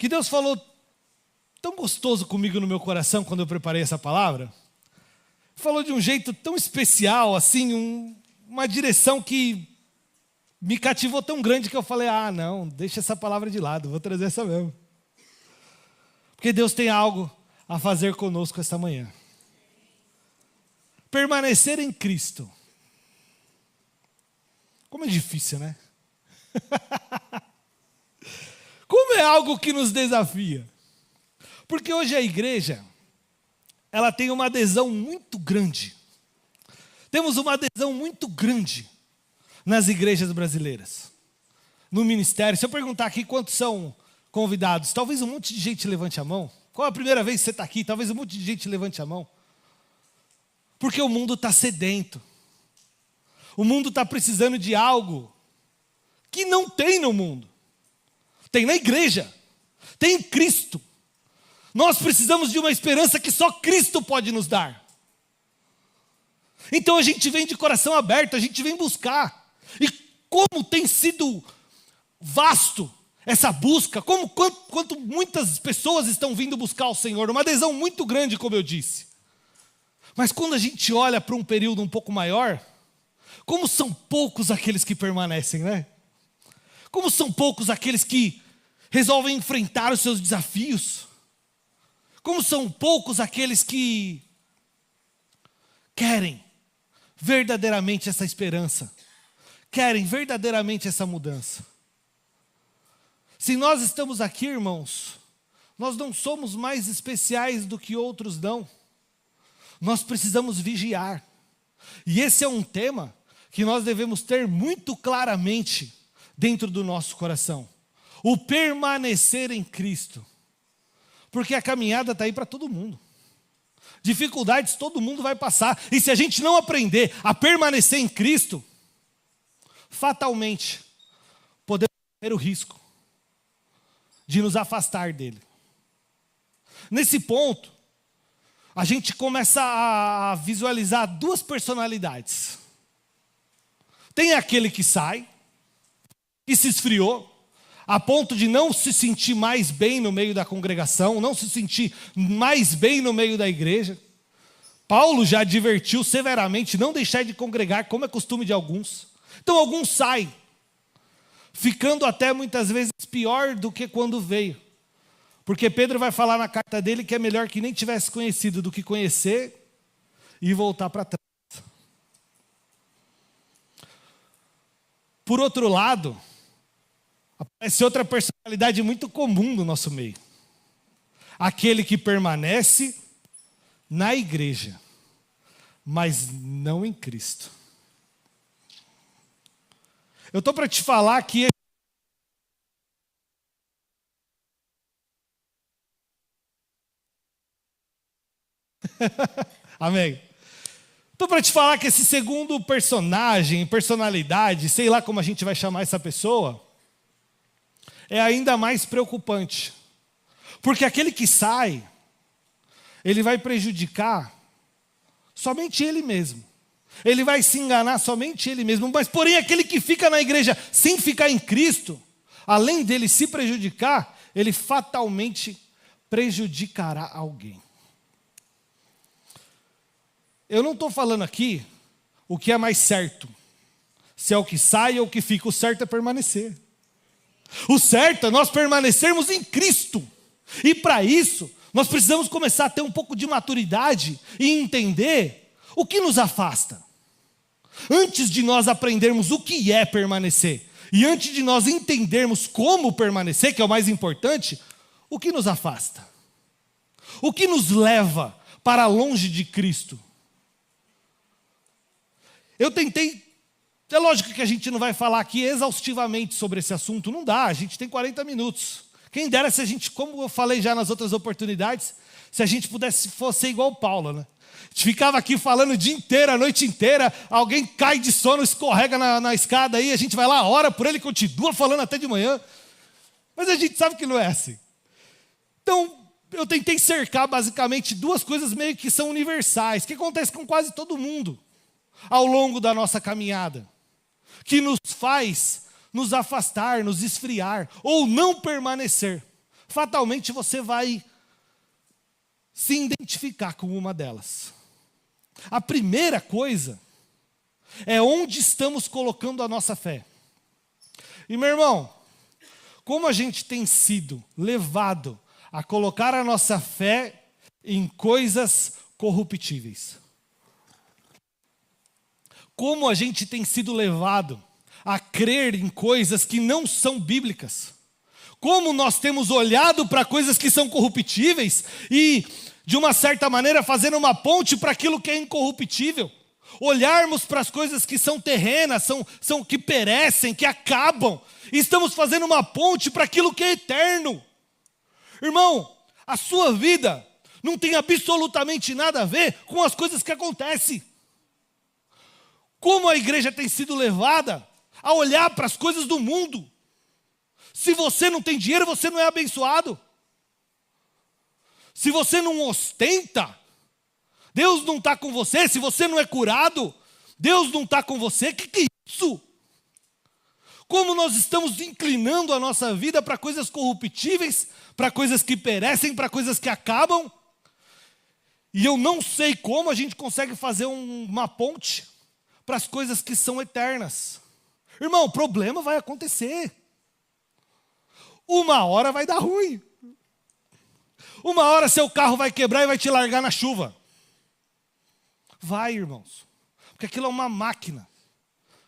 que Deus falou tão gostoso comigo no meu coração quando eu preparei essa palavra. Falou de um jeito tão especial, assim, uma direção que me cativou tão grande que eu falei, não, deixa essa palavra de lado, vou trazer essa mesmo. Porque Deus tem algo a fazer conosco esta manhã. Permanecer em Cristo. Como é difícil, né? Como é algo que nos desafia. Porque hoje a igreja, ela tem uma adesão muito grande. Temos uma adesão muito grande nas igrejas brasileiras. No ministério, se eu perguntar aqui quantos são convidados, talvez um monte de gente levante a mão. Qual é a primeira vez que você está aqui? Talvez um monte de gente levante a mão. Porque o mundo está sedento. O mundo está precisando de algo que não tem no mundo. Tem na igreja. Tem em Cristo. Nós precisamos de uma esperança que só Cristo pode nos dar. Então a gente vem de coração aberto, a gente vem buscar. E como tem sido vasto essa busca, quanto muitas pessoas estão vindo buscar o Senhor, uma adesão muito grande, como eu disse. Mas quando a gente olha para um período um pouco maior, como são poucos aqueles que permanecem, né? Como são poucos aqueles que resolvem enfrentar os seus desafios. Como são poucos aqueles que querem verdadeiramente essa esperança, querem verdadeiramente essa mudança. Se nós estamos aqui, irmãos, nós não somos mais especiais do que outros não. Nós precisamos vigiar. E esse é um tema que nós devemos ter muito claramente dentro do nosso coração. O permanecer em Cristo. Porque a caminhada está aí para todo mundo. Dificuldades todo mundo vai passar. E se a gente não aprender a permanecer em Cristo, fatalmente podemos correr o risco de nos afastar dele. Nesse ponto, a gente começa a visualizar duas personalidades. Tem aquele que sai, que se esfriou, a ponto de não se sentir mais bem no meio da congregação, não se sentir mais bem no meio da igreja. Paulo já advertiu severamente não deixar de congregar, como é costume de alguns. Então alguns saem, ficando até muitas vezes pior do que quando veio. Porque Pedro vai falar na carta dele que é melhor que nem tivesse conhecido do que conhecer e voltar para trás. Por outro lado, aparece outra personalidade muito comum no nosso meio. Aquele que permanece na igreja, mas não em Cristo. Eu estou para te falar que amém. Estou para te falar que esse segundo personalidade, sei lá como a gente vai chamar essa pessoa, é ainda mais preocupante. Porque aquele que sai, ele vai prejudicar somente ele mesmo. Ele vai se enganar somente ele mesmo. Mas porém aquele que fica na igreja sem ficar em Cristo, além dele se prejudicar, ele fatalmente prejudicará alguém. Eu não estou falando aqui o que é mais certo. Se é o que sai ou o que fica. O certo é permanecer. O certo é nós permanecermos em Cristo. E para isso, nós precisamos começar a ter um pouco de maturidade e entender o que nos afasta. Antes de nós aprendermos o que é permanecer, e antes de nós entendermos como permanecer, que é o mais importante, o que nos afasta? O que nos leva para longe de Cristo? Eu tentei, é lógico que a gente não vai falar aqui exaustivamente sobre esse assunto, não dá, a gente tem 40 minutos. Quem dera se a gente, como eu falei já nas outras oportunidades, se a gente pudesse fosse igual Paulo, né? A gente ficava aqui falando o dia inteiro, a noite inteira, alguém cai de sono, escorrega na escada aí, a gente vai lá, ora por ele, continua falando até de manhã. Mas a gente sabe que não é assim. Então, eu tentei cercar basicamente duas coisas meio que são universais, que acontecem com quase todo mundo ao longo da nossa caminhada, que nos faz nos afastar, nos esfriar, ou não permanecer. fatalmente você vai se identificar com uma delas. A primeira coisa é onde estamos colocando a nossa fé. E meu irmão, como a gente tem sido levado a colocar a nossa fé em coisas corruptíveis? Como a gente tem sido levado a crer em coisas que não são bíblicas? Como nós temos olhado para coisas que são corruptíveis e, de uma certa maneira, fazendo uma ponte para aquilo que é incorruptível? Olharmos para as coisas que são terrenas, são que perecem, que acabam, e estamos fazendo uma ponte para aquilo que é eterno. Irmão, a sua vida não tem absolutamente nada a ver com as coisas que acontecem. Como a igreja tem sido levada a olhar para as coisas do mundo. Se você não tem dinheiro, você não é abençoado. Se você não ostenta, Deus não está com você. Se você não é curado, Deus não está com você. Que é isso? Como nós estamos inclinando a nossa vida para coisas corruptíveis, para coisas que perecem, para coisas que acabam. E eu não sei como a gente consegue fazer uma ponte para as coisas que são eternas. Irmão, o problema vai acontecer. Uma hora vai dar ruim. Uma hora seu carro vai quebrar e vai te largar na chuva. Vai, irmãos. Porque aquilo é uma máquina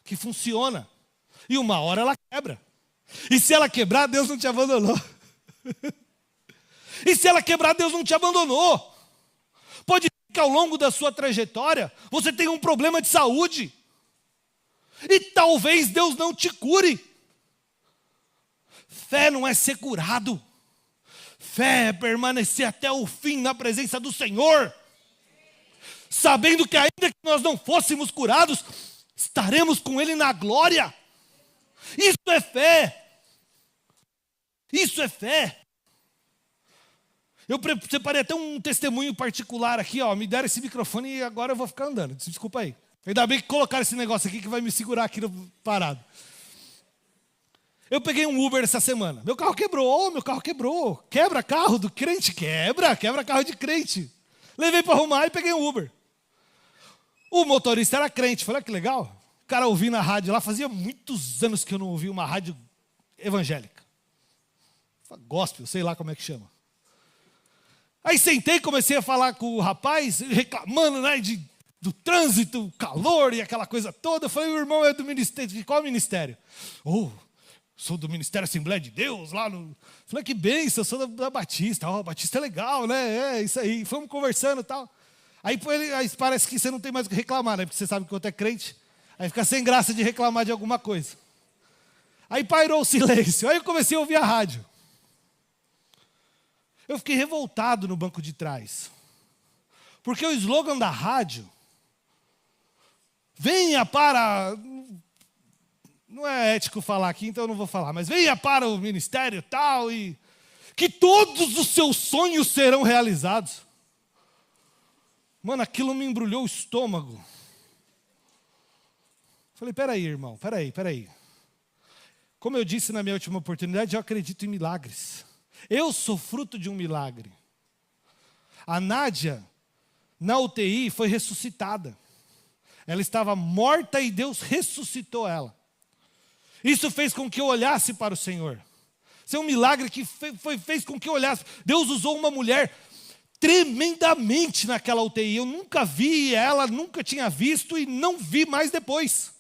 que funciona. E uma hora ela quebra. E se ela quebrar, Deus não te abandonou. E se ela quebrar, Deus não te abandonou. Pode ser que ao longo da sua trajetória, você tenha um problema de saúde. E talvez Deus não te cure. Fé não é ser curado. Fé é permanecer até o fim na presença do Senhor. Sabendo que ainda que nós não fôssemos curados, estaremos com Ele na glória. Isso é fé. Isso é fé. Eu separei até um testemunho particular aqui, ó. Me deram esse microfone e agora eu vou ficar andando. Desculpa aí. Ainda bem que colocaram esse negócio aqui que vai me segurar aqui parado. Eu peguei um Uber essa semana. Meu carro quebrou. Quebra carro do crente? Quebra carro de crente. Levei para arrumar e peguei um Uber. O motorista era crente. Falei, que legal. O cara ouvindo na rádio lá. Fazia muitos anos que eu não ouvia uma rádio evangélica. Gospel, sei lá como é que chama. Aí sentei e comecei a falar com o rapaz, reclamando, né, do trânsito, calor e aquela coisa toda. Eu falei, o irmão é do ministério. De qual ministério? Sou do Ministério Assembleia de Deus, lá no... Falei, que bênção, eu sou da Batista. Batista é legal, né? É, isso aí. Fomos conversando e tal. Aí parece que você não tem mais o que reclamar, né? Porque você sabe que outro é crente. Aí fica sem graça de reclamar de alguma coisa. Aí pairou o silêncio. Aí eu comecei a ouvir a rádio. Eu fiquei revoltado no banco de trás. Porque o slogan da rádio... Venha para... Não é ético falar aqui, então eu não vou falar. Mas venha para o ministério tal e... Que todos os seus sonhos serão realizados. Mano, aquilo me embrulhou o estômago. Falei, peraí, irmão, peraí. Como eu disse na minha última oportunidade, eu acredito em milagres. Eu sou fruto de um milagre. A Nádia, na UTI, foi ressuscitada. Ela estava morta e Deus ressuscitou ela. Isso fez com que eu olhasse para o Senhor. Isso é um milagre que fez com que eu olhasse. Deus usou uma mulher tremendamente naquela UTI. Eu nunca vi ela, nunca tinha visto e não vi mais depois.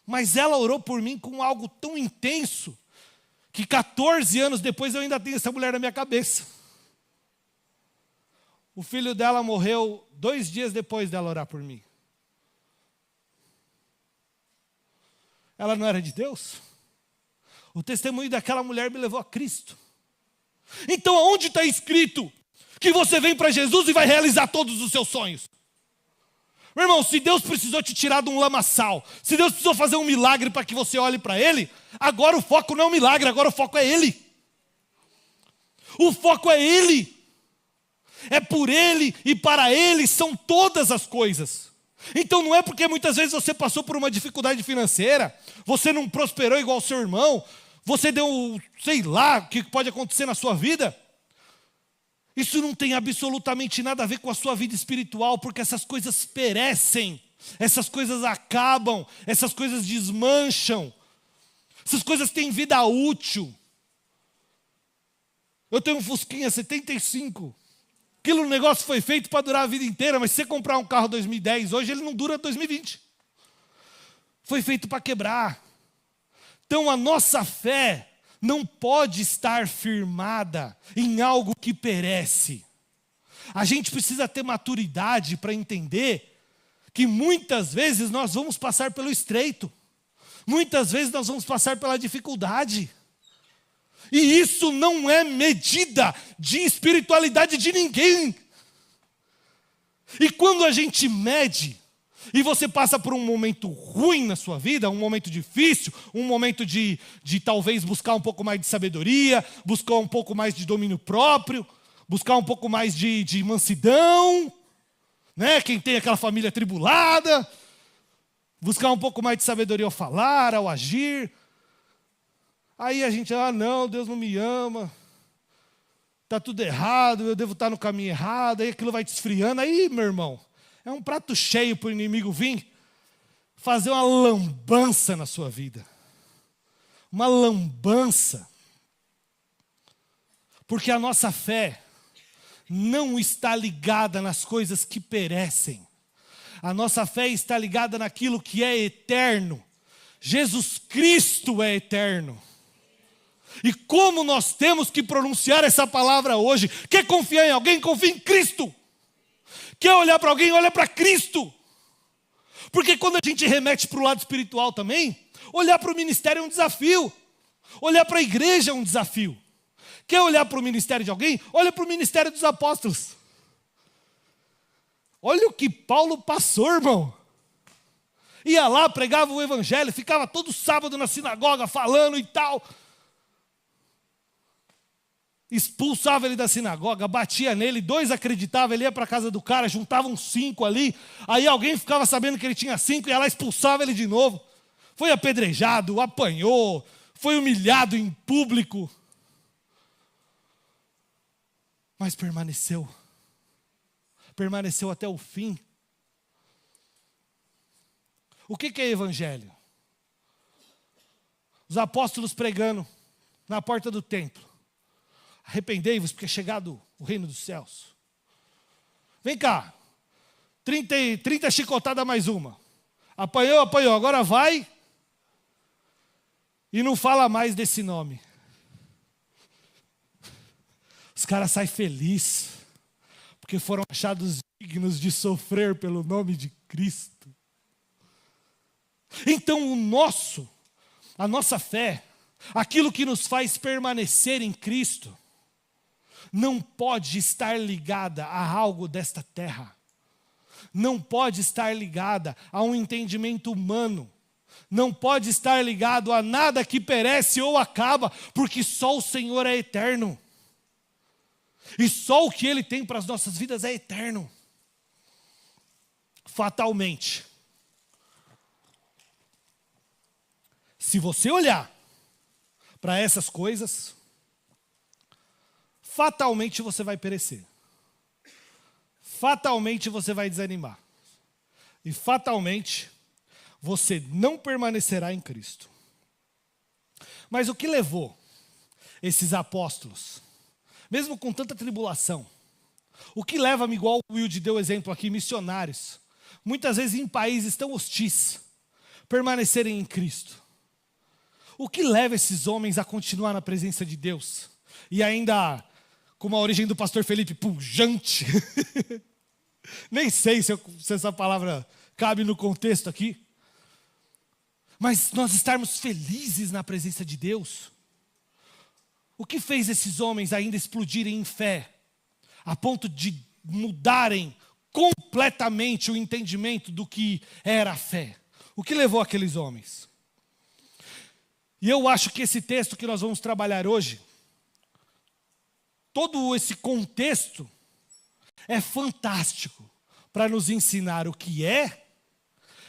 Mas ela orou por mim com algo tão intenso que 14 anos depois eu ainda tenho essa mulher na minha cabeça. O filho dela morreu 2 dias depois dela orar por mim. Ela não era de Deus? O testemunho daquela mulher me levou a Cristo. Então aonde está escrito que você vem para Jesus e vai realizar todos os seus sonhos? Meu irmão, se Deus precisou te tirar de um lamaçal, se Deus precisou fazer um milagre para que você olhe para Ele, agora o foco não é o milagre, agora o foco é Ele. O foco é Ele. É por Ele e para Ele são todas as coisas. Então não é porque muitas vezes você passou por uma dificuldade financeira, você não prosperou igual o seu irmão, você deu, sei lá, o que pode acontecer na sua vida, Isso não tem absolutamente nada a ver com a sua vida espiritual, porque essas coisas perecem, essas coisas acabam, essas coisas desmancham, essas coisas têm vida útil. Eu tenho um Fusquinha 75. Aquilo negócio foi feito para durar a vida inteira, mas se você comprar um carro 2010, hoje ele não dura 2020. Foi feito para quebrar. Então a nossa fé não pode estar firmada em algo que perece. A gente precisa ter maturidade para entender que muitas vezes nós vamos passar pelo estreito. Muitas vezes nós vamos passar pela dificuldade. E isso não é medida de espiritualidade de ninguém. E quando a gente mede, e você passa por um momento ruim na sua vida, um momento difícil, um momento de talvez buscar um pouco mais de sabedoria, buscar um pouco mais de domínio próprio, buscar um pouco mais de mansidão, né? Quem tem aquela família atribulada, buscar um pouco mais de sabedoria ao falar, ao agir. Aí a gente, não, Deus não me ama, está tudo errado, eu devo estar no caminho errado, aí aquilo vai te esfriando. Aí, meu irmão, é um prato cheio para o inimigo vir fazer uma lambança na sua vida. Uma lambança. Porque a nossa fé não está ligada nas coisas que perecem. A nossa fé está ligada naquilo que é eterno. Jesus Cristo é eterno. E como nós temos que pronunciar essa palavra hoje? Quer confiar em alguém? Confia em Cristo. Quer olhar para alguém? Olha para Cristo. Porque quando a gente remete para o lado espiritual também, olhar para o ministério é um desafio. Olhar para a igreja é um desafio. Quer olhar para o ministério de alguém? Olha para o ministério dos apóstolos. Olha o que Paulo passou, irmão. Ia lá, pregava o evangelho, ficava todo sábado na sinagoga falando e tal. Expulsava ele da sinagoga, batia nele, 2 acreditavam, ele ia para a casa do cara, juntavam 5 ali, aí alguém ficava sabendo que ele tinha 5, e ela expulsava ele de novo. Foi apedrejado, apanhou, foi humilhado em público. Mas permaneceu até o fim. O que é evangelho? Os apóstolos pregando na porta do templo. Arrependei-vos, porque é chegado o reino dos céus. Vem cá, 30 chicotadas mais uma. Apanhou, agora vai e não fala mais desse nome. Os caras saem felizes, porque foram achados dignos de sofrer pelo nome de Cristo. Então a nossa fé, aquilo que nos faz permanecer em Cristo, não pode estar ligada a algo desta terra. Não pode estar ligada a um entendimento humano. Não pode estar ligado a nada que perece ou acaba, porque só o Senhor é eterno. E só o que Ele tem para as nossas vidas é eterno. Fatalmente, se você olhar para essas coisas, fatalmente você vai perecer. Fatalmente você vai desanimar. E fatalmente você não permanecerá em Cristo. Mas o que levou esses apóstolos, mesmo com tanta tribulação, o que leva-me, igual o Wilde deu exemplo aqui, missionários, muitas vezes em países tão hostis, permanecerem em Cristo? O que leva esses homens a continuar na presença de Deus? E ainda com a origem do pastor Felipe, pujante. Nem sei se essa palavra cabe no contexto aqui. Mas nós estarmos felizes na presença de Deus. O que fez esses homens ainda explodirem em fé, a ponto de mudarem completamente o entendimento do que era a fé? O que levou aqueles homens? E eu acho que esse texto que nós vamos trabalhar hoje, todo esse contexto é fantástico para nos ensinar o que é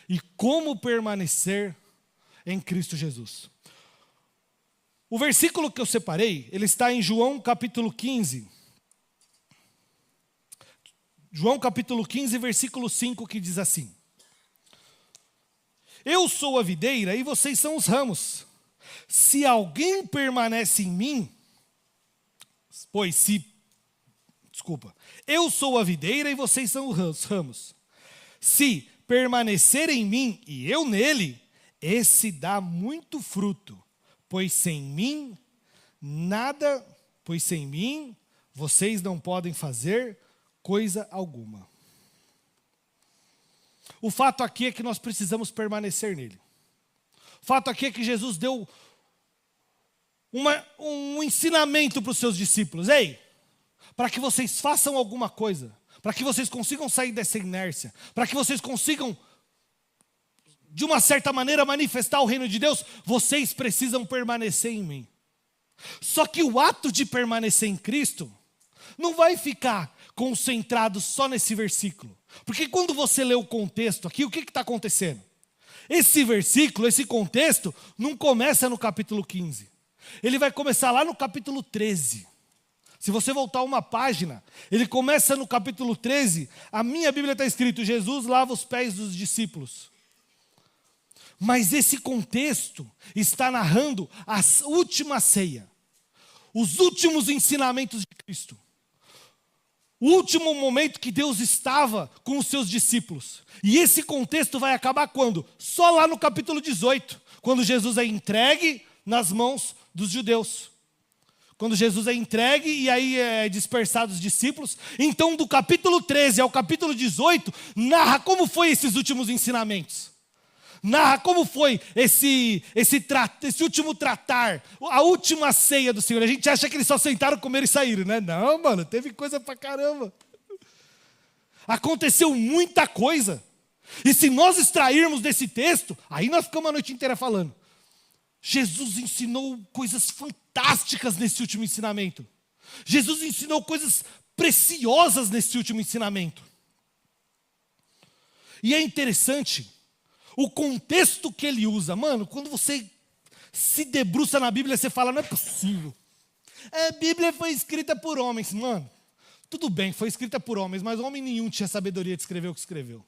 e como permanecer em Cristo Jesus. O versículo que eu separei, ele está em João capítulo 15. João capítulo 15, versículo 5, que diz assim: Eu sou a videira e vocês são os ramos. Se alguém permanece em mim, eu sou a videira e vocês são os ramos. Se permanecer em mim e eu nele, esse dá muito fruto, pois sem mim vocês não podem fazer coisa alguma. O fato aqui é que nós precisamos permanecer nele. O fato aqui é que Jesus deu um ensinamento para os seus discípulos. Ei, para que vocês façam alguma coisa, para que vocês consigam sair dessa inércia, para que vocês consigam, de uma certa maneira, manifestar o reino de Deus, vocês precisam permanecer em mim. Só que o ato de permanecer em Cristo não vai ficar concentrado só nesse versículo. Porque quando você lê o contexto aqui, o que está acontecendo? Esse versículo, esse contexto, não começa no capítulo 15. Ele vai começar lá no capítulo 13. Se você voltar uma página, ele começa no capítulo 13. A minha Bíblia está escrito: Jesus lava os pés dos discípulos. Mas esse contexto está narrando a última ceia, os últimos ensinamentos de Cristo, o último momento que Deus estava com os seus discípulos. E esse contexto vai acabar quando? Só lá no capítulo 18, quando Jesus é entregue nas mãos dos judeus. Quando Jesus é entregue e aí é dispersado os discípulos. Então, do capítulo 13 ao capítulo 18, narra como foi esses últimos ensinamentos. Narra como foi esse último tratar, a última ceia do Senhor. A gente acha que eles só sentaram, comeram e saíram, né? Não, mano, teve coisa pra caramba. Aconteceu muita coisa. E se nós extrairmos desse texto, aí nós ficamos a noite inteira falando. Jesus ensinou coisas fantásticas nesse último ensinamento. Jesus ensinou coisas preciosas nesse último ensinamento. E é interessante o contexto que ele usa. Mano, quando você se debruça na Bíblia, você fala: não é possível. A Bíblia foi escrita por homens. Mano, tudo bem, foi escrita por homens, mas homem nenhum tinha sabedoria de escrever o que escreveu.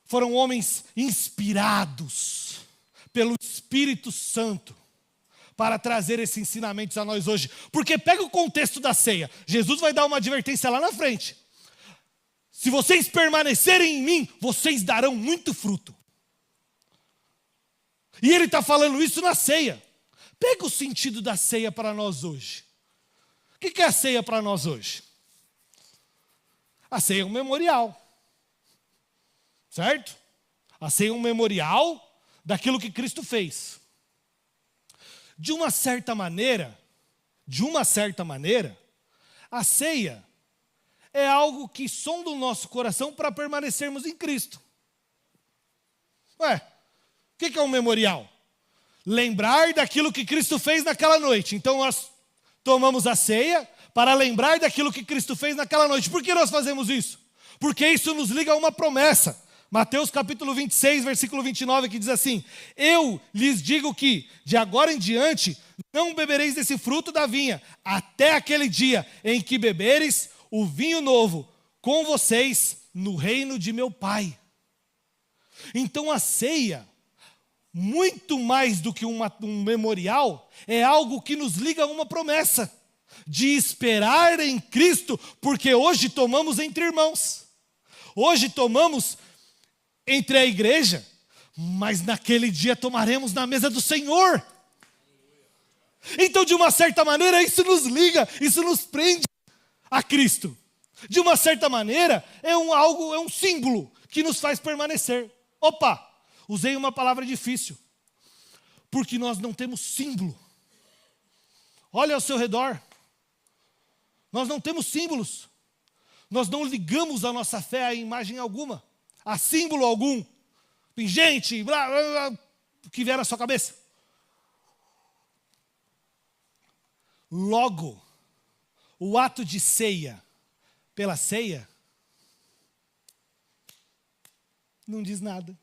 Foram homens inspirados pelo Espírito Santo para trazer esses ensinamentos a nós hoje. Porque pega o contexto da ceia. Jesus vai dar uma advertência lá na frente. Se vocês permanecerem em mim, vocês darão muito fruto. E ele está falando isso na ceia. Pega o sentido da ceia para nós hoje. O que é a ceia para nós hoje? A ceia é um memorial. Certo? A ceia é um memorial daquilo que Cristo fez. De uma certa maneira, a ceia é algo que sonda o nosso coração para permanecermos em Cristo. Ué, o que é um memorial? Lembrar daquilo que Cristo fez naquela noite. Então nós tomamos a ceia para lembrar daquilo que Cristo fez naquela noite. Por que nós fazemos isso? Porque isso nos liga a uma promessa. Mateus capítulo 26, versículo 29, que diz assim: Eu lhes digo que, de agora em diante, não bebereis desse fruto da vinha, até aquele dia em que bebereis o vinho novo com vocês no reino de meu Pai. Então a ceia, muito mais do que um memorial, é algo que nos liga a uma promessa de esperar em Cristo, porque hoje tomamos entre irmãos, hoje tomamos entre a igreja, mas naquele dia tomaremos na mesa do Senhor. Então, de uma certa maneira, isso nos liga, isso nos prende a Cristo. De uma certa maneira, é um símbolo que nos faz permanecer. Opa, usei uma palavra difícil, porque nós não temos símbolo. Olha ao seu redor, nós não temos símbolos, nós não ligamos a nossa fé a imagem alguma, a símbolo algum, pingente, blá, blá, blá, o que vier na sua cabeça. Logo, o ato de ceia, pela ceia, não diz nada.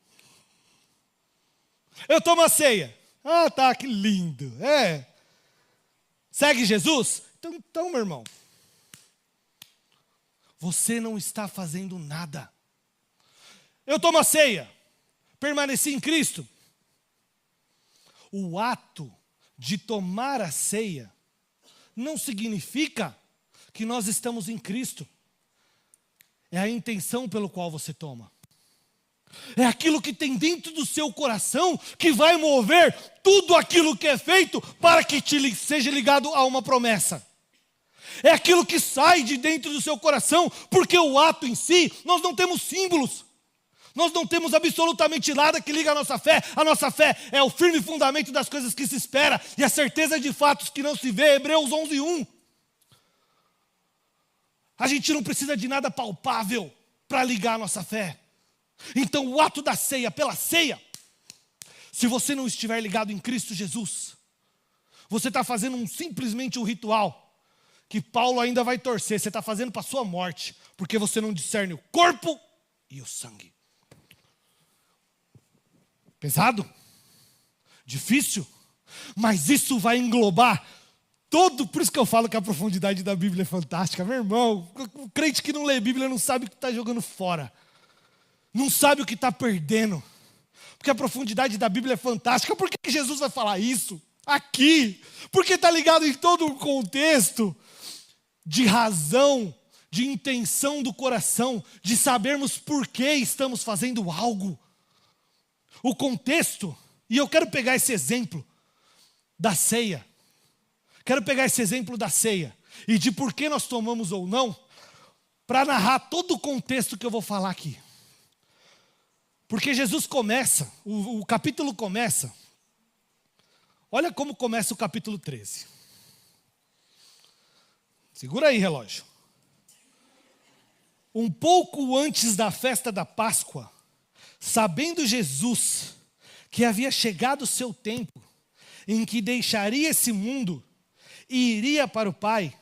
Eu tomo a ceia. Ah, tá, que lindo. Segue Jesus? Então, meu irmão, você não está fazendo nada. Eu tomo a ceia, permaneci em Cristo. O ato de tomar a ceia não significa que nós estamos em Cristo. É a intenção pelo qual você toma. É aquilo que tem dentro do seu coração que vai mover tudo aquilo que é feito para que seja ligado a uma promessa. É aquilo que sai de dentro do seu coração, porque o ato em si, nós não temos símbolos. Nós não temos absolutamente nada que liga a nossa fé. A nossa fé é o firme fundamento das coisas que se espera e a certeza de fatos que não se vê. Hebreus 11:1. A gente não precisa de nada palpável para ligar a nossa fé. Então o ato da ceia, pela ceia, se você não estiver ligado em Cristo Jesus, você está fazendo simplesmente um ritual, que Paulo ainda vai torcer, você está fazendo para a sua morte, porque você não discerne o corpo e o sangue. Pesado? Difícil? Mas isso vai englobar todo, por isso que eu falo que a profundidade da Bíblia é fantástica. Meu irmão, o crente que não lê Bíblia não sabe o que está jogando fora. Não sabe o que está perdendo. Porque a profundidade da Bíblia é fantástica. Por que Jesus vai falar isso aqui? Porque está ligado em todo um contexto de razão, de intenção do coração, de sabermos por que estamos fazendo algo. O contexto, e eu quero pegar esse exemplo da ceia. Quero pegar esse exemplo da ceia e de por que nós tomamos ou não, para narrar todo o contexto que eu vou falar aqui. Porque Jesus começa, o capítulo começa, olha como começa o capítulo 13. Segura aí, relógio. Um pouco antes da festa da Páscoa, sabendo Jesus que havia chegado o seu tempo, em que deixaria esse mundo e iria para o Pai,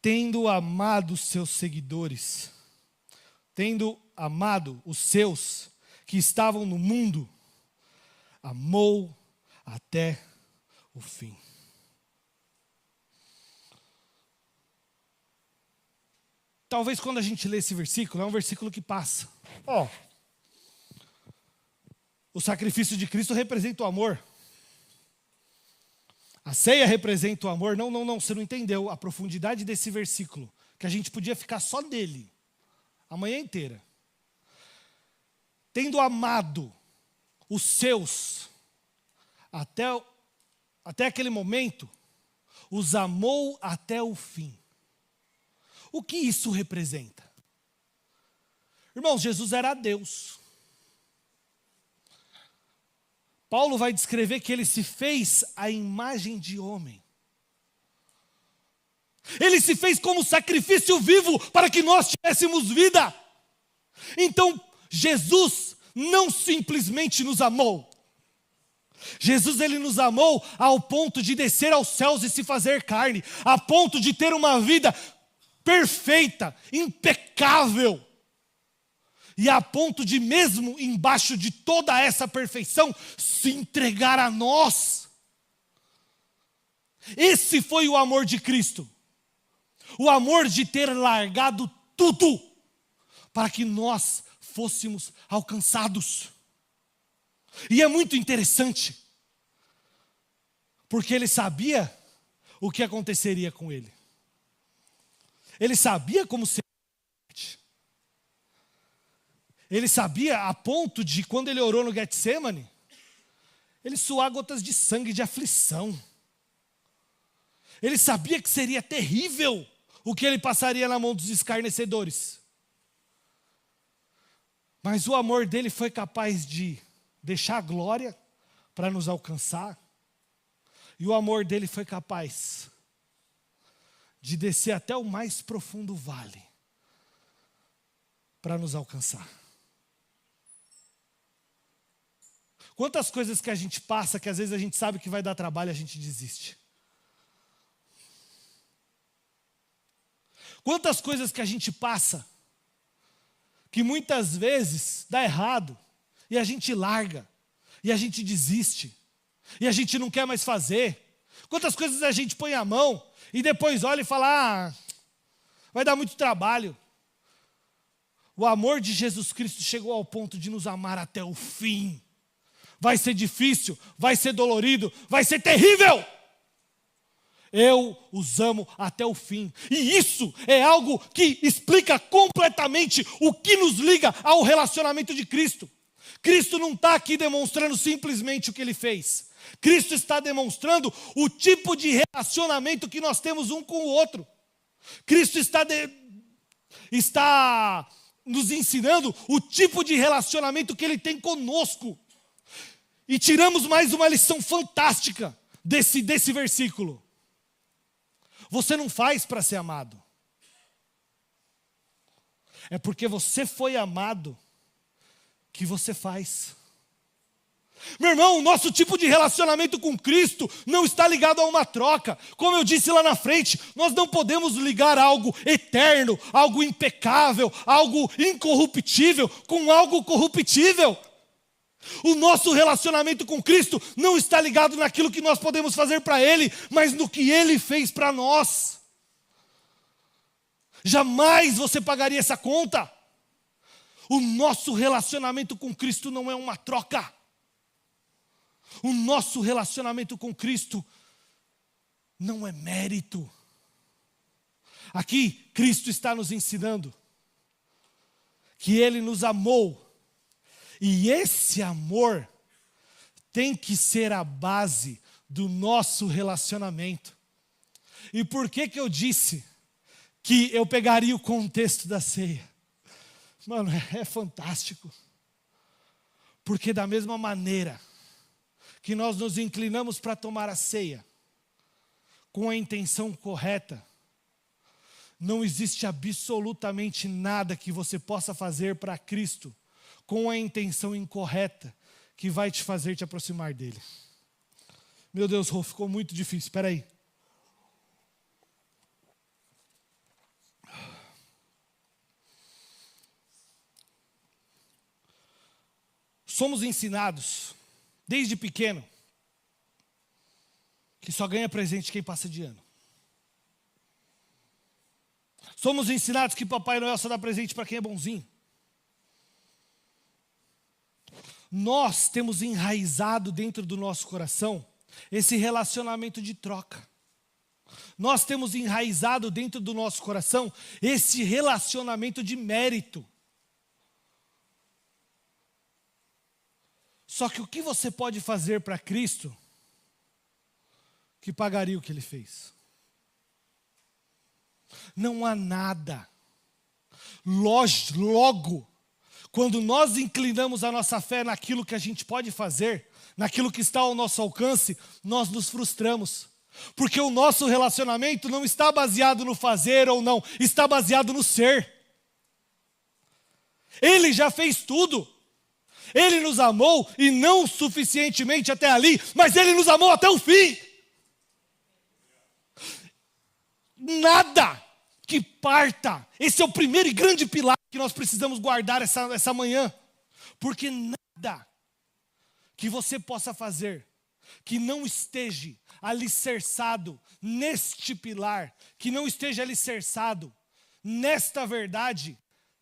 tendo amado os seus seguidores, tendo amado os seus que estavam no mundo, amou até o fim. Talvez quando a gente lê esse versículo, é um versículo que passa. O sacrifício de Cristo representa o amor. A ceia representa o amor. Não, você não entendeu a profundidade desse versículo, que a gente podia ficar só nele a manhã inteira. Tendo amado os seus até aquele momento, os amou até o fim. O que isso representa? Irmãos, Jesus era Deus. Paulo vai descrever que ele se fez à imagem de homem. Ele se fez como sacrifício vivo para que nós tivéssemos vida. Então, Jesus não simplesmente nos amou. Jesus, ele nos amou ao ponto de descer aos céus e se fazer carne, a ponto de ter uma vida perfeita, impecável. E a ponto de, mesmo embaixo de toda essa perfeição, se entregar a nós. Esse foi o amor de Cristo. O amor de ter largado tudo para que nós fôssemos alcançados. E é muito interessante, porque ele sabia o que aconteceria com ele. Ele sabia como seria. Ele sabia a ponto de, quando ele orou no Getsemane, ele suar gotas de sangue de aflição. Ele sabia que seria terrível o que ele passaria na mão dos escarnecedores. Mas o amor dele foi capaz de deixar a glória para nos alcançar. E o amor dele foi capaz de descer até o mais profundo vale para nos alcançar. Quantas coisas que a gente passa, que às vezes a gente sabe que vai dar trabalho e a gente desiste. Quantas coisas que a gente passa, que muitas vezes dá errado, e a gente larga, e a gente desiste, e a gente não quer mais fazer. Quantas coisas a gente põe a mão, e depois olha e fala, vai dar muito trabalho. O amor de Jesus Cristo chegou ao ponto de nos amar até o fim. Vai ser difícil, vai ser dolorido, vai ser terrível. Eu os amo até o fim. E isso é algo que explica completamente o que nos liga ao relacionamento de Cristo. Cristo não está aqui demonstrando simplesmente o que Ele fez. Cristo está demonstrando o tipo de relacionamento que nós temos um com o outro. Cristo está nos ensinando o tipo de relacionamento que Ele tem conosco. E tiramos mais uma lição fantástica desse versículo. Você não faz para ser amado. É porque você foi amado que você faz. Meu irmão, o nosso tipo de relacionamento com Cristo não está ligado a uma troca. Como eu disse lá na frente, nós não podemos ligar algo eterno, algo impecável, algo incorruptível com algo corruptível. O nosso relacionamento com Cristo não está ligado naquilo que nós podemos fazer para Ele, mas no que Ele fez para nós. Jamais você pagaria essa conta. O nosso relacionamento com Cristo não é uma troca. O nosso relacionamento com Cristo não é mérito. Aqui, Cristo está nos ensinando que Ele nos amou. E esse amor tem que ser a base do nosso relacionamento. E por que eu disse que eu pegaria o contexto da ceia? Mano, é fantástico. Porque da mesma maneira que nós nos inclinamos para tomar a ceia, com a intenção correta, não existe absolutamente nada que você possa fazer para Cristo com a intenção incorreta que vai te fazer te aproximar dele. Meu Deus, Rô, ficou muito difícil, espera aí. Somos ensinados, desde pequeno, que só ganha presente quem passa de ano. Somos ensinados que Papai Noel só dá presente para quem é bonzinho. Nós temos enraizado dentro do nosso coração esse relacionamento de troca. Nós temos enraizado dentro do nosso coração esse relacionamento de mérito. Só que o que você pode fazer para Cristo que pagaria o que Ele fez? Não há nada. Logo, quando nós inclinamos a nossa fé naquilo que a gente pode fazer, naquilo que está ao nosso alcance, nós nos frustramos. Porque o nosso relacionamento não está baseado no fazer ou não, está baseado no ser. Ele já fez tudo. Ele nos amou e não suficientemente até ali, mas Ele nos amou até o fim. Nada que parta. Esse é o primeiro e grande pilar que nós precisamos guardar essa manhã. Porque nada que você possa fazer que não esteja alicerçado neste pilar, que não esteja alicerçado nesta verdade,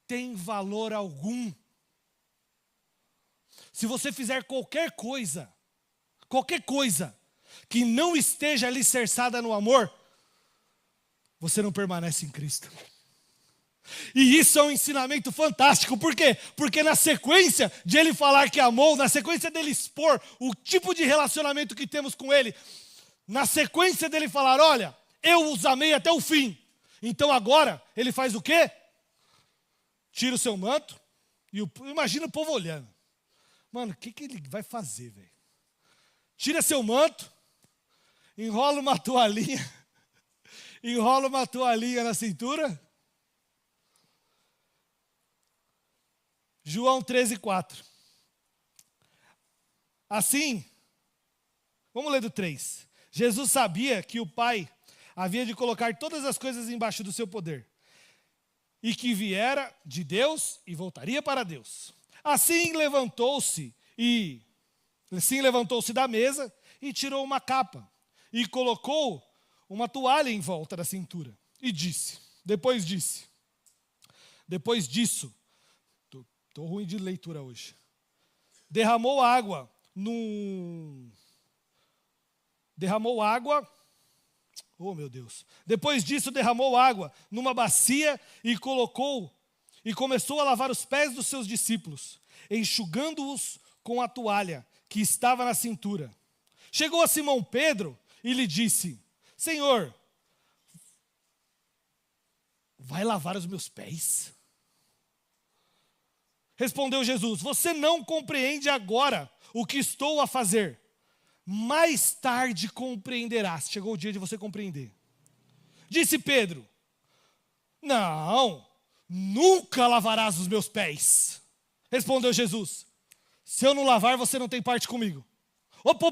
tem valor algum. Se você fizer qualquer coisa que não esteja alicerçada no amor, você não permanece em Cristo. E isso é um ensinamento fantástico. Por quê? Porque na sequência de Ele falar que amou, na sequência dele expor o tipo de relacionamento que temos com Ele, na sequência dele falar, olha, eu os amei até o fim. Então agora, Ele faz o quê? Tira o seu manto, e imagina o povo olhando. Mano, o que Ele vai fazer, velho? Tira seu manto, enrola uma toalhinha na cintura. João 13:4. Assim, vamos ler do 3. Jesus sabia que o Pai havia de colocar todas as coisas embaixo do seu poder, e que viera de Deus e voltaria para Deus. Assim levantou-se da mesa e tirou uma capa, e colocou uma toalha em volta da cintura, e disse: Depois disso, estou ruim de leitura hoje. Derramou água, oh meu Deus. Depois disso, derramou água numa bacia e começou a lavar os pés dos seus discípulos, enxugando-os com a toalha que estava na cintura. Chegou a Simão Pedro e lhe disse: Senhor, vai lavar os meus pés? Respondeu Jesus: você não compreende agora o que estou a fazer. Mais tarde compreenderás. Chegou o dia de você compreender. Disse Pedro: não, nunca lavarás os meus pés. Respondeu Jesus: se eu não lavar, você não tem parte comigo. Op.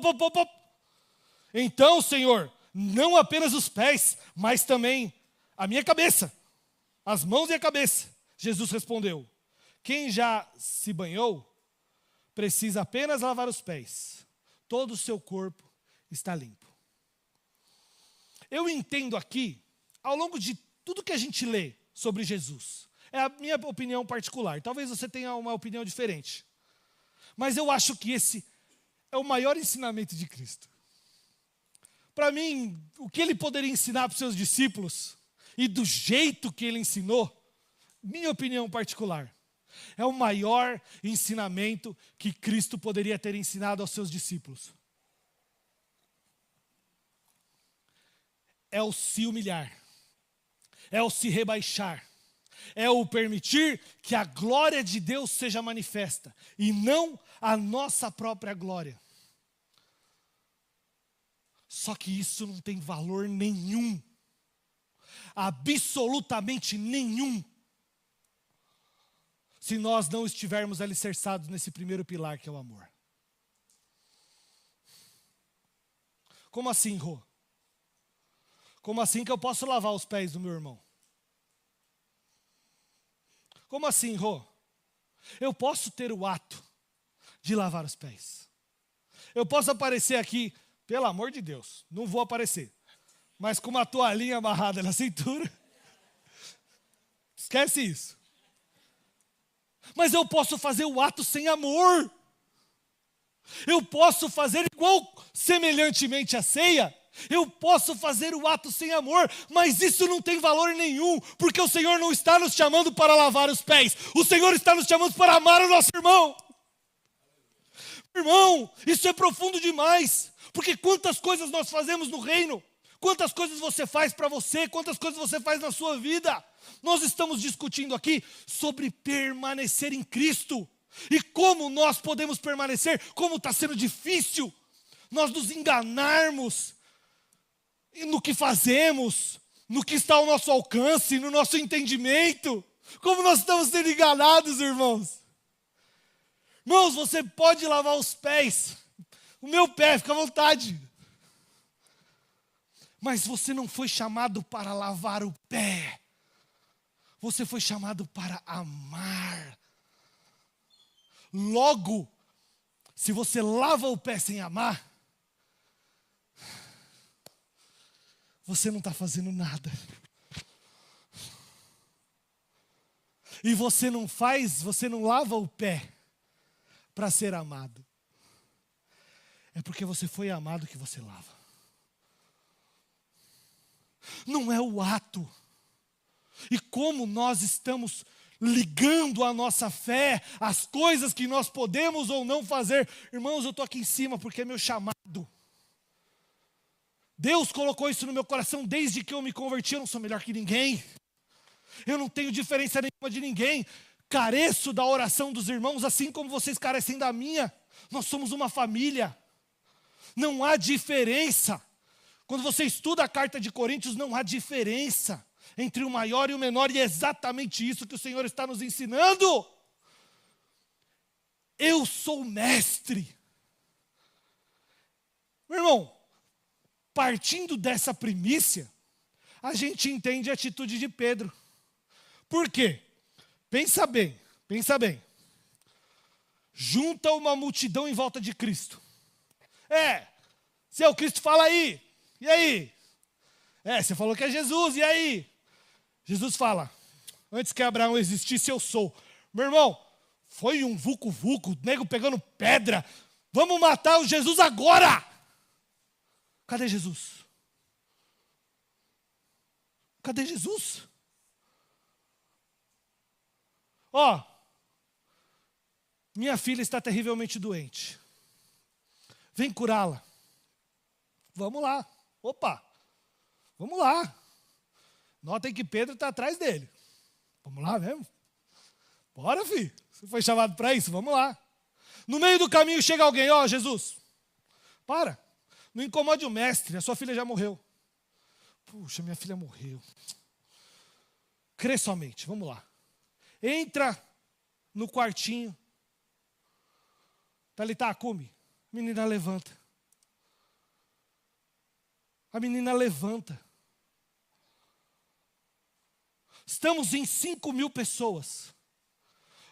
Então, Senhor, não apenas os pés, mas também a minha cabeça, as mãos e a cabeça. Jesus respondeu: quem já se banhou, precisa apenas lavar os pés. Todo o seu corpo está limpo. Eu entendo aqui, ao longo de tudo que a gente lê sobre Jesus, é a minha opinião particular, talvez você tenha uma opinião diferente, mas eu acho que esse é o maior ensinamento de Cristo. Para mim, o que ele poderia ensinar para os seus discípulos, e do jeito que ele ensinou, minha opinião particular, é o maior ensinamento que Cristo poderia ter ensinado aos seus discípulos. É o se humilhar, é o se rebaixar, é o permitir que a glória de Deus seja manifesta, e não a nossa própria glória. Só que isso não tem valor nenhum, absolutamente nenhum, se nós não estivermos alicerçados nesse primeiro pilar que é o amor. Como assim, Rô? Como assim que eu posso lavar os pés do meu irmão? Como assim, Rô? Eu posso ter o ato de lavar os pés. Eu posso aparecer aqui, pelo amor de Deus, não vou aparecer, mas com uma toalhinha amarrada na cintura. Esquece isso. Mas eu posso fazer o ato sem amor. Eu posso fazer igual semelhantemente à ceia. Eu posso fazer o ato sem amor, mas isso não tem valor nenhum, porque o Senhor não está nos chamando para lavar os pés. O Senhor está nos chamando para amar o nosso irmão. Irmão, isso é profundo demais, porque quantas coisas nós fazemos no reino, quantas coisas você faz para você, quantas coisas você faz na sua vida. Nós estamos discutindo aqui sobre permanecer em Cristo. E como nós podemos permanecer, como está sendo difícil nós nos enganarmos no que fazemos, no que está ao nosso alcance, no nosso entendimento. Como nós estamos sendo enganados, irmãos. Irmãos, você pode lavar os pés. O meu pé, fica à vontade. Mas você não foi chamado para lavar o pé. Você foi chamado para amar. Logo, se você lava o pé sem amar, você não está fazendo nada. E você não lava o pé para ser amado. É porque você foi amado que você lava. Não é o ato. E como nós estamos ligando a nossa fé às coisas que nós podemos ou não fazer. Irmãos, eu estou aqui em cima porque é meu chamado. Deus colocou isso no meu coração desde que eu me converti. Eu não sou melhor que ninguém. Eu não tenho diferença nenhuma de ninguém. Careço da oração dos irmãos, assim como vocês carecem da minha. Nós somos uma família. Não há diferença. Quando você estuda a carta de Coríntios, não há diferença entre o maior e o menor, e é exatamente isso que o Senhor está nos ensinando. Eu sou mestre. Meu irmão, partindo dessa primícia, a gente entende a atitude de Pedro. Por quê? Pensa bem. Junta uma multidão em volta de Cristo. Se é o Cristo, fala aí. E aí? Você falou que é Jesus, e aí? Jesus fala, antes que Abraão existisse, eu sou. Meu irmão, foi um vucu-vucu, nego pegando pedra. Vamos matar o Jesus agora. Cadê Jesus? Cadê Jesus? Ó, minha filha está terrivelmente doente. Vem curá-la. Vamos lá. Opa, vamos lá. Notem que Pedro está atrás dele. Vamos lá mesmo? Bora, filho. Você foi chamado para isso? Vamos lá. No meio do caminho chega alguém. Ó, Jesus, para. Não incomode o mestre. A sua filha já morreu. Puxa, minha filha morreu. Crê somente. Vamos lá. Entra no quartinho. Talitá, come. Menina, levanta. A menina levanta. Estamos em 5.000 pessoas.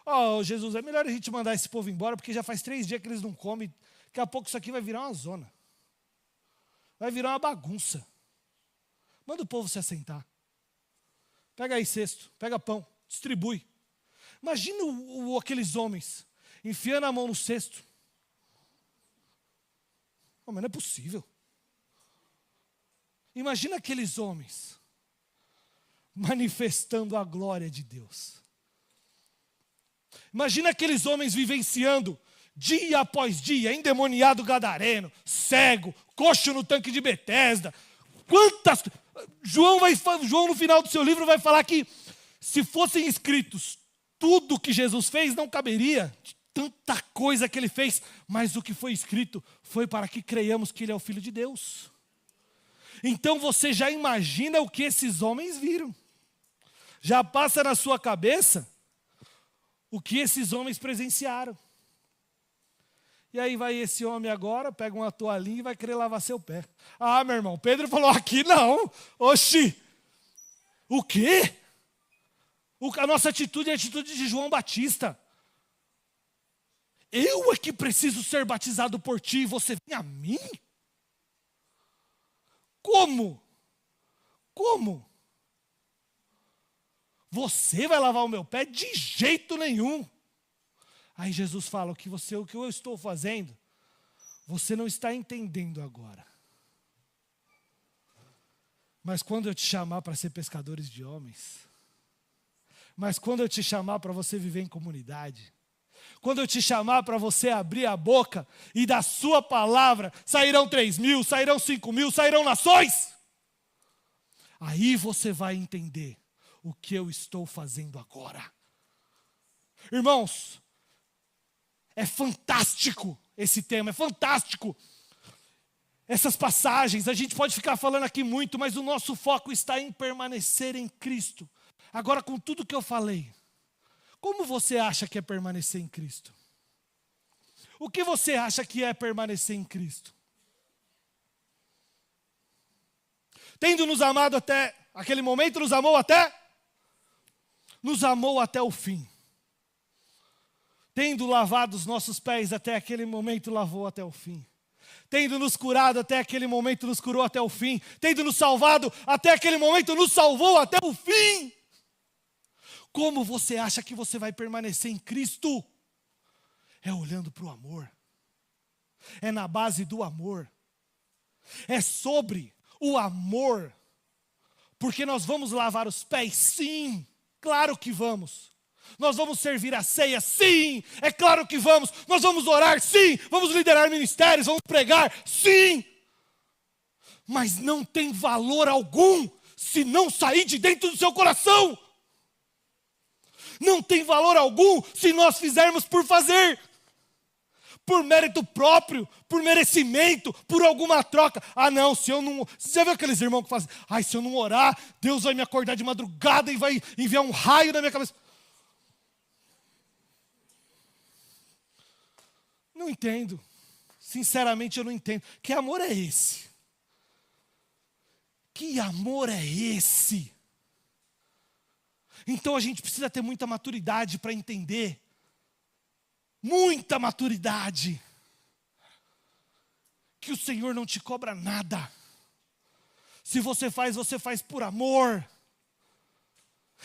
Oh, Jesus, é melhor a gente mandar esse povo embora, porque já faz 3 dias que eles não comem. Daqui a pouco isso aqui vai virar uma zona. Vai virar uma bagunça. Manda o povo se assentar. Pega aí cesto, pega pão, distribui. Imagina aqueles homens enfiando a mão no cesto. Oh, mas não é possível. Imagina aqueles homens manifestando a glória de Deus. Imagina aqueles homens vivenciando dia após dia, endemoniado gadareno, cego, coxo no tanque de Betesda. Quantas... João no final do seu livro vai falar que se fossem escritos tudo que Jesus fez, não caberia de tanta coisa que ele fez, mas o que foi escrito foi para que creiamos que ele é o Filho de Deus. Então você já imagina o que esses homens viram. Já passa na sua cabeça o que esses homens presenciaram. E aí vai esse homem agora, pega uma toalhinha e vai querer lavar seu pé. Ah, meu irmão, Pedro falou, aqui não. Oxi, o quê? A nossa atitude é a atitude de João Batista. Eu é que preciso ser batizado por ti e você vem a mim? Como? Como? Você vai lavar o meu pé? De jeito nenhum. Aí Jesus fala, o que eu estou fazendo, você não está entendendo agora. Mas quando eu te chamar para ser pescadores de homens, mas quando eu te chamar para você viver em comunidade, quando eu te chamar para você abrir a boca e da sua palavra sairão 3.000, sairão 5.000, sairão nações, aí você vai entender o que eu estou fazendo agora. Irmãos, é fantástico esse tema, é fantástico. Essas passagens, a gente pode ficar falando aqui muito, mas o nosso foco está em permanecer em Cristo. Agora, com tudo que eu falei, como você acha que é permanecer em Cristo? O que você acha que é permanecer em Cristo? Tendo nos amado até aquele momento, nos amou até o fim. Tendo lavado os nossos pés até aquele momento, lavou até o fim. Tendo nos curado até aquele momento, nos curou até o fim. Tendo nos salvado até aquele momento, nos salvou até o fim. Como você acha que você vai permanecer em Cristo? É olhando para o amor. É na base do amor. É sobre o amor. Porque nós vamos lavar os pés? Sim, claro que vamos. Nós vamos servir a ceia? Sim, é claro que vamos. Nós vamos orar? Sim. Vamos liderar ministérios? Vamos pregar? Sim. Mas não tem valor algum se não sair de dentro do seu coração. Não tem valor algum se nós fizermos por fazer. Por mérito próprio, por merecimento, por alguma troca. Ah não, se eu não... Você já viu aqueles irmãos que fazem, ai, se eu não orar, Deus vai me acordar de madrugada e vai enviar um raio na minha cabeça. Não entendo. Sinceramente eu não entendo. Que amor é esse? Que amor é esse? Então a gente precisa ter muita maturidade para entender. Muita maturidade. Que o Senhor não te cobra nada. Se você faz por amor.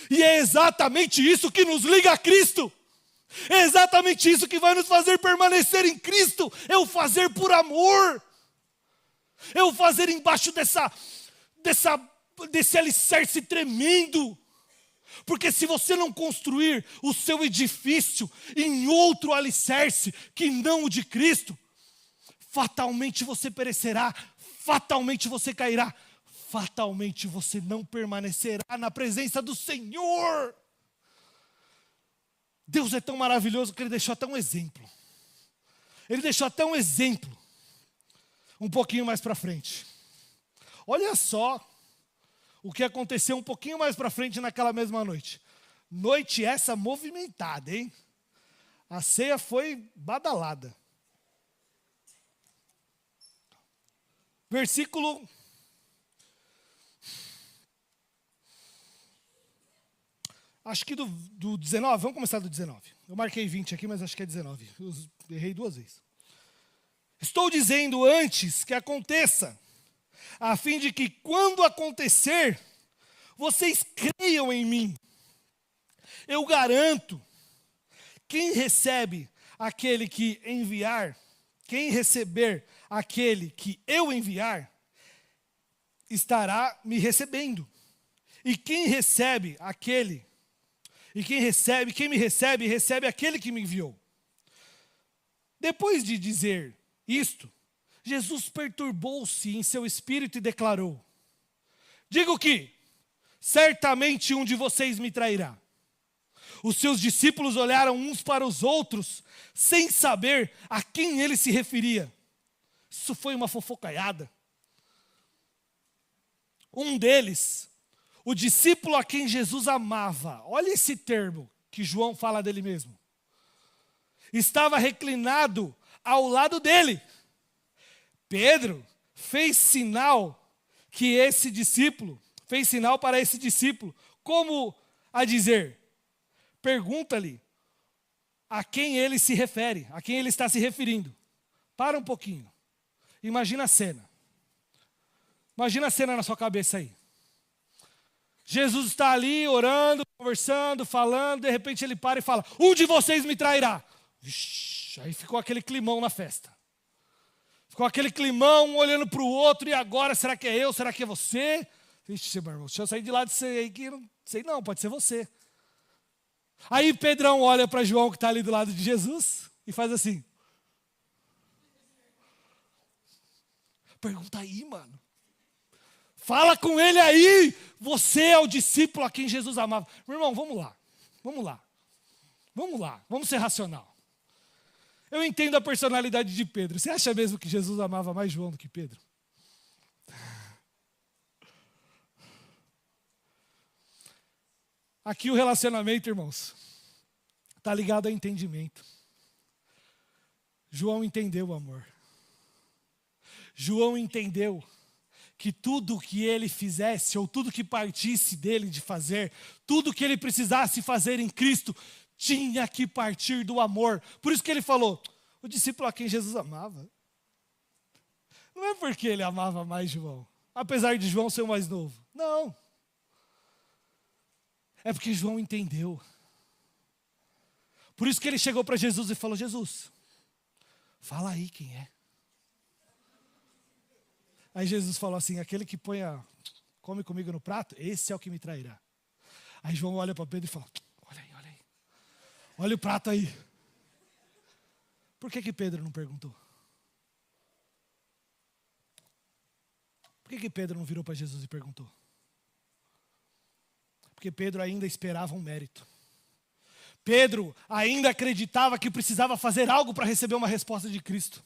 E é exatamente isso que nos liga a Cristo. É exatamente isso que vai nos fazer permanecer em Cristo. É o fazer por amor. É o fazer embaixo desse alicerce tremendo. Porque se você não construir o seu edifício em outro alicerce que não o de Cristo, fatalmente você perecerá, fatalmente você cairá, fatalmente você não permanecerá na presença do Senhor. Deus é tão maravilhoso que Ele deixou até um exemplo. Ele deixou até um exemplo, um pouquinho mais para frente. Olha só o que aconteceu um pouquinho mais para frente naquela mesma noite. Noite essa movimentada, hein? A ceia foi badalada. Versículo... Acho que do 19, vamos começar do 19. Eu marquei 20 aqui, mas acho que é 19. Eu errei 2 vezes. Estou dizendo antes que aconteça, a fim de que quando acontecer, vocês creiam em mim. Eu garanto, quem recebe aquele que enviar, quem receber aquele que eu enviar, estará me recebendo. E quem recebe aquele, quem me recebe, recebe aquele que me enviou. Depois de dizer isto, Jesus perturbou-se em seu espírito e declarou: digo que, certamente um de vocês me trairá. Os seus discípulos olharam uns para os outros, sem saber a quem ele se referia. Isso foi uma fofocaiada. Um deles, o discípulo a quem Jesus amava, olha esse termo que João fala dele mesmo, estava reclinado ao lado dele. Pedro fez sinal para esse discípulo, como a dizer: pergunta-lhe a quem ele se refere, a quem ele está se referindo. Para um pouquinho, imagina a cena. Imagina a cena na sua cabeça aí. Jesus está ali orando, conversando, falando, de repente ele para e fala: um de vocês me trairá. Vixe, aí ficou aquele climão na festa. Ficou aquele climão, um olhando para o outro, e agora, será que é eu, será que é você? Vixe, meu irmão, deixa eu sair de lá de você aí, que não sei não, pode ser você. Aí Pedrão olha para João que está ali do lado de Jesus, e faz assim. Pergunta aí, mano. Fala com ele aí, você é o discípulo a quem Jesus amava. Meu irmão, vamos ser racional. Eu entendo a personalidade de Pedro. Você acha mesmo que Jesus amava mais João do que Pedro? Aqui o relacionamento, irmãos, está ligado a entendimento. João entendeu o amor. João entendeu que tudo que ele fizesse, ou tudo que partisse dele de fazer, tudo que ele precisasse fazer em Cristo, tinha que partir do amor. Por isso que ele falou, o discípulo a quem Jesus amava. Não é porque ele amava mais João, apesar de João ser o mais novo. Não. É porque João entendeu. Por isso que ele chegou para Jesus e falou: Jesus, fala aí quem é. Aí Jesus falou assim: aquele que come comigo no prato, esse é o que me trairá. Aí João olha para Pedro e fala: olha aí. Olha o prato aí. Por que Pedro não perguntou? Por que Pedro não virou para Jesus e perguntou? Porque Pedro ainda esperava um mérito. Pedro ainda acreditava que precisava fazer algo para receber uma resposta de Cristo.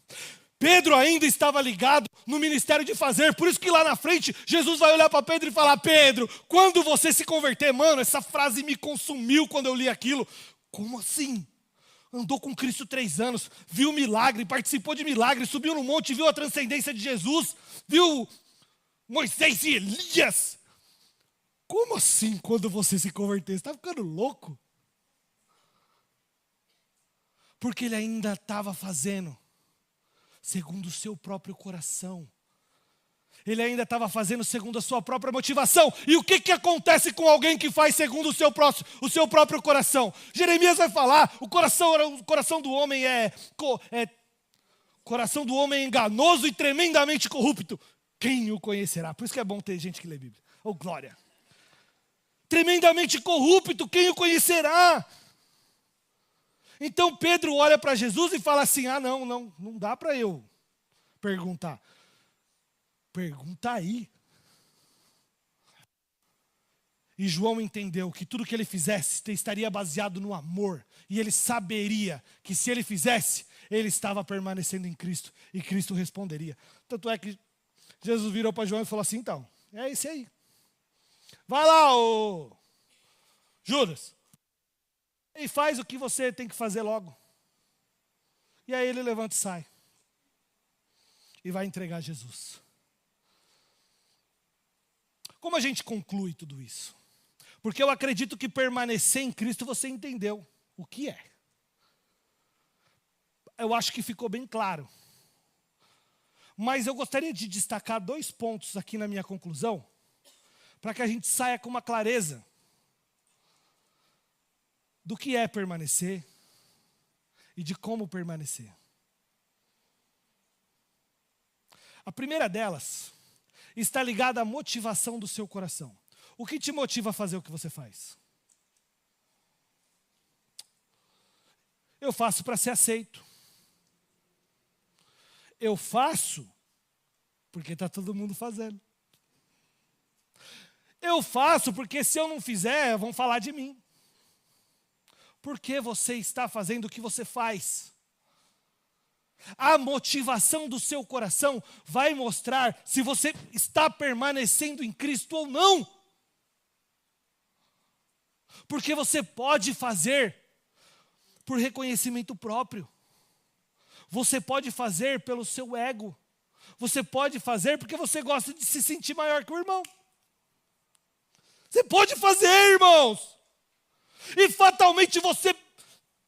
Pedro ainda estava ligado no ministério de fazer. Por isso que lá na frente, Jesus vai olhar para Pedro e falar: Pedro, quando você se converter, mano, essa frase me consumiu quando eu li aquilo. Como assim? Andou com Cristo 3 anos, viu milagre, participou de milagre, subiu no monte, viu a transcendência de Jesus, viu Moisés e Elias. Como assim quando você se converter? Você está ficando louco? Porque ele ainda estava fazendo segundo o seu próprio coração. ele ainda estava fazendo segundo a sua própria motivação. E o que acontece com alguém que faz segundo o seu próprio coração? Jeremias vai falar, o coração do homem coração do homem é enganoso e tremendamente corrupto. Quem o conhecerá? Por isso que é bom ter gente que lê Bíblia. Oh, glória! Tremendamente corrupto, quem o conhecerá? Então Pedro olha para Jesus e fala assim, não dá para eu perguntar. Pergunta aí. E João entendeu que tudo que ele fizesse estaria baseado no amor. E ele saberia que se ele fizesse, ele estava permanecendo em Cristo. E Cristo responderia. Tanto é que Jesus virou para João e falou assim, então, é esse aí. Vai lá, ô Judas. E faz o que você tem que fazer logo. E aí ele levanta e sai. E vai entregar Jesus. Como a gente conclui tudo isso? Porque eu acredito que permanecer em Cristo você entendeu o que é. Eu acho que ficou bem claro. Mas eu gostaria de destacar 2 pontos aqui na minha conclusão, para que a gente saia com uma clareza do que é permanecer e de como permanecer. A primeira delas está ligada à motivação do seu coração. O que te motiva a fazer o que você faz? Eu faço para ser aceito. Eu faço porque está todo mundo fazendo. Eu faço porque se eu não fizer, vão falar de mim. Por que você está fazendo o que você faz? A motivação do seu coração vai mostrar se você está permanecendo em Cristo ou não. Porque você pode fazer por reconhecimento próprio. Você pode fazer pelo seu ego. Você pode fazer porque você gosta de se sentir maior que o irmão. Você pode fazer, irmãos. E fatalmente você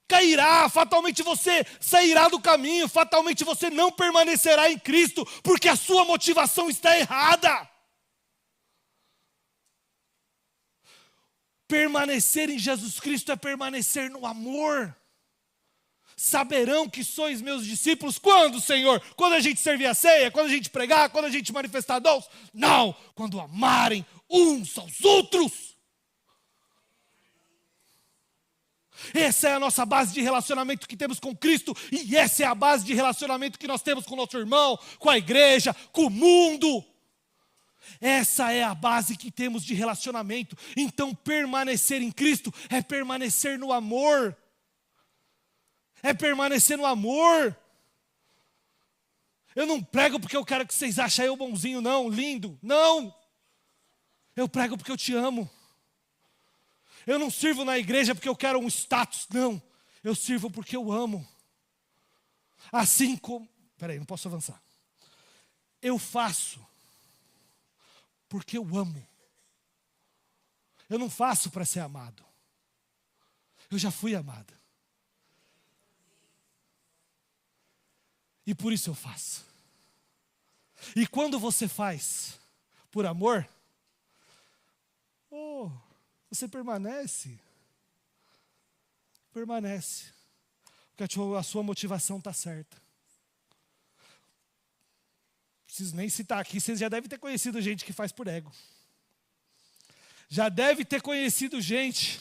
cairá, fatalmente você sairá do caminho, fatalmente você não permanecerá em Cristo, porque a sua motivação está errada. Permanecer em Jesus Cristo é permanecer no amor. Saberão que sois meus discípulos. Quando, Senhor? Quando a gente servir a ceia? Quando a gente pregar? Quando a gente manifestar dons? Não, quando amarem uns aos outros. Essa é a nossa base de relacionamento que temos com Cristo. E essa é a base de relacionamento que nós temos com o nosso irmão, com a igreja, com o mundo. Essa é a base que temos de relacionamento. Então permanecer em Cristo é permanecer no amor. É permanecer no amor. Eu não prego porque eu quero que vocês achem eu bonzinho, não, lindo. Não. Eu prego porque eu te amo. Eu não sirvo na igreja porque eu quero um status, não. Eu sirvo porque eu amo. Assim como... Peraí, não posso avançar. Eu faço porque eu amo. Eu não faço para ser amado. Eu já fui amada. E por isso eu faço. E quando você faz por amor, você permanece. Permanece. Porque a sua motivação está certa. Não preciso nem citar aqui, vocês já devem ter conhecido gente que faz por ego. Já deve ter conhecido gente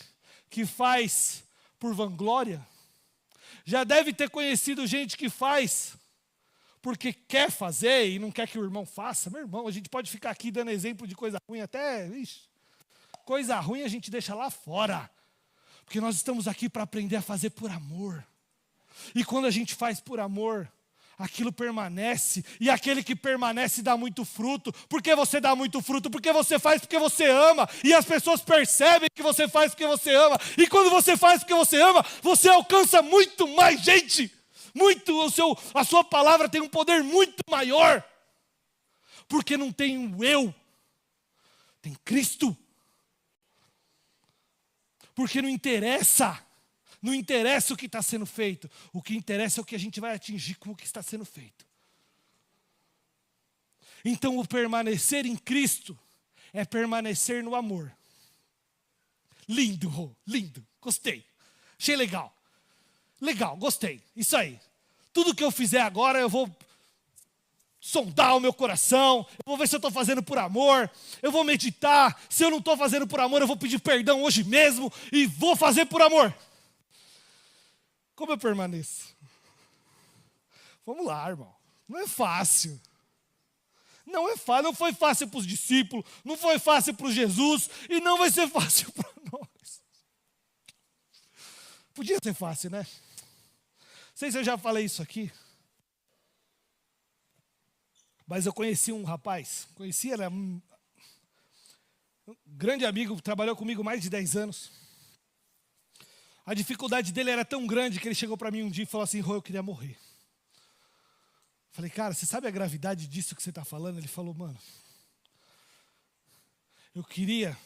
que faz por vanglória. Já deve ter conhecido gente que faz porque quer fazer e não quer que o irmão faça. Meu irmão, a gente pode ficar aqui dando exemplo de coisa ruim até... coisa ruim a gente deixa lá fora. Porque nós estamos aqui para aprender a fazer por amor. E quando a gente faz por amor, aquilo permanece. E aquele que permanece dá muito fruto. Por que você dá muito fruto? Porque você faz porque você ama. E as pessoas percebem que você faz porque você ama. E quando você faz porque você ama, você alcança muito mais gente. A sua palavra tem um poder muito maior. Porque não tem um eu. Tem Cristo. Porque não interessa o que está sendo feito. O que interessa é o que a gente vai atingir com o que está sendo feito. Então, o permanecer em Cristo é permanecer no amor. Lindo, Rô, lindo, gostei. Achei legal. Legal, gostei. Isso aí. Tudo que eu fizer agora, eu vou sondar o meu coração, eu vou ver se eu estou fazendo por amor, eu vou meditar. Se eu não estou fazendo por amor, eu vou pedir perdão hoje mesmo e vou fazer por amor. Como eu permaneço? Vamos lá, irmão. Não é fácil. Não é fácil. Não foi fácil para os discípulos, não foi fácil para Jesus e não vai ser fácil para nós. Podia ser fácil, né? Não sei se eu já falei isso aqui. Mas eu conheci um rapaz, ele é um grande amigo, trabalhou comigo mais de 10 anos. A dificuldade dele era tão grande que ele chegou para mim um dia e falou assim: Rô, eu queria morrer. Falei, cara, você sabe a gravidade disso que você está falando? Ele falou, mano, eu queria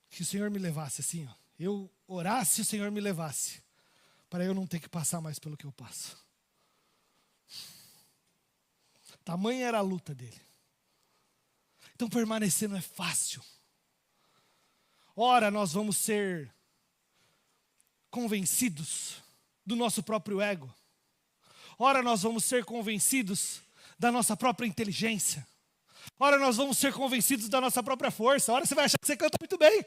que o Senhor me levasse assim, ó. Eu orasse e o Senhor me levasse, para eu não ter que passar mais pelo que eu passo. Tamanha era a luta dele. Então permanecer não é fácil. Ora, nós vamos ser convencidos do nosso próprio ego. Ora, nós vamos ser convencidos da nossa própria inteligência. Ora, nós vamos ser convencidos da nossa própria força. Ora, você vai achar que você canta muito bem.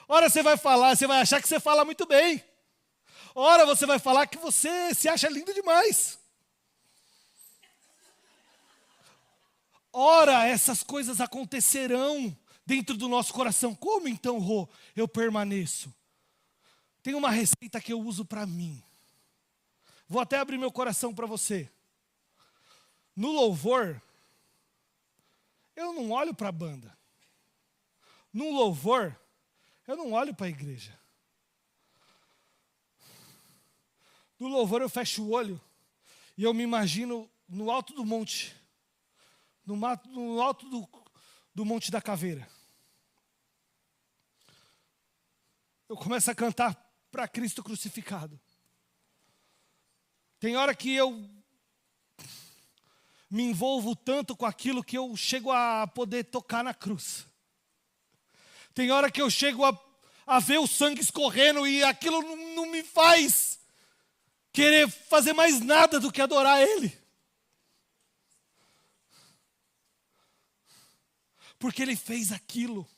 Ora, você vai falar, você vai achar que você fala muito bem. Ora, você vai falar que você se acha lindo demais. Ora, essas coisas acontecerão dentro do nosso coração. Como então, Rô, eu permaneço? Tem uma receita que eu uso para mim. Vou até abrir meu coração para você. No louvor, eu não olho para a banda. No louvor, eu não olho para a igreja. No louvor eu fecho o olho e eu me imagino no alto do monte. No alto do Monte da Caveira. Eu começo a cantar para Cristo crucificado. Tem hora que eu me envolvo tanto com aquilo que eu chego a poder tocar na cruz. Tem hora que eu chego a ver o sangue escorrendo e aquilo não me faz querer fazer mais nada do que adorar Ele. Porque Ele fez aquilo.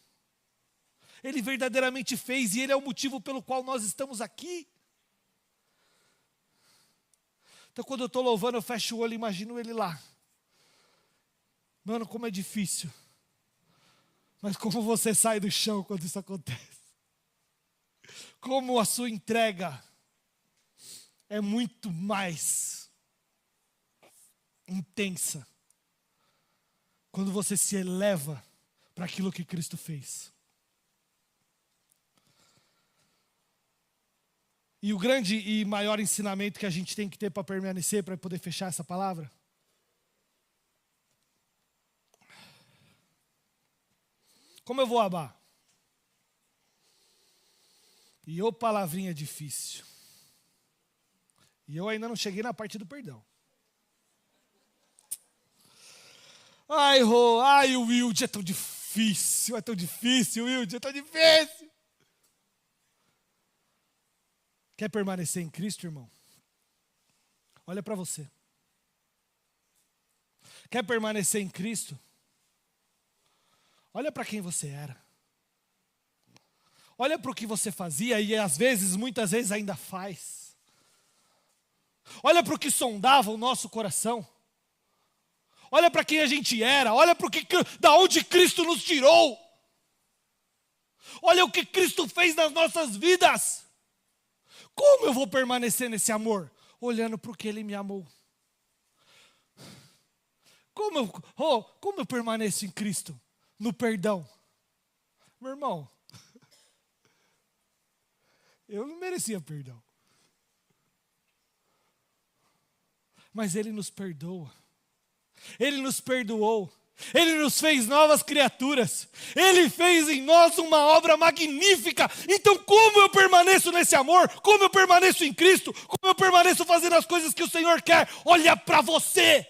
Ele verdadeiramente fez e Ele é o motivo pelo qual nós estamos aqui. Então quando eu estou louvando, eu fecho o olho e imagino Ele lá. Mano, como é difícil. Mas como você sai do chão quando isso acontece. Como a sua entrega é muito mais intensa. Quando você se eleva para aquilo que Cristo fez. E o grande e maior ensinamento que a gente tem que ter para permanecer, para poder fechar essa palavra. Como eu vou abar? E ô palavrinha difícil. E eu ainda não cheguei na parte do perdão. Ai, Rô, ai, o Wilde é tão difícil, Wilde, é tão difícil. Quer permanecer em Cristo, irmão? Olha para você. Quer permanecer em Cristo? Olha para quem você era. Olha para o que você fazia e às vezes, muitas vezes ainda faz. Olha para o que sondava o nosso coração. Olha para quem a gente era, olha para da onde Cristo nos tirou. Olha o que Cristo fez nas nossas vidas. Como eu vou permanecer nesse amor? Olhando para o que Ele me amou. Como eu permaneço em Cristo? No perdão. Meu irmão, eu não merecia perdão. Mas Ele nos perdoa. Ele nos perdoou. Ele nos fez novas criaturas. Ele fez em nós uma obra magnífica. Então como eu permaneço nesse amor? Como eu permaneço em Cristo? Como eu permaneço fazendo as coisas que o Senhor quer? Olha para você.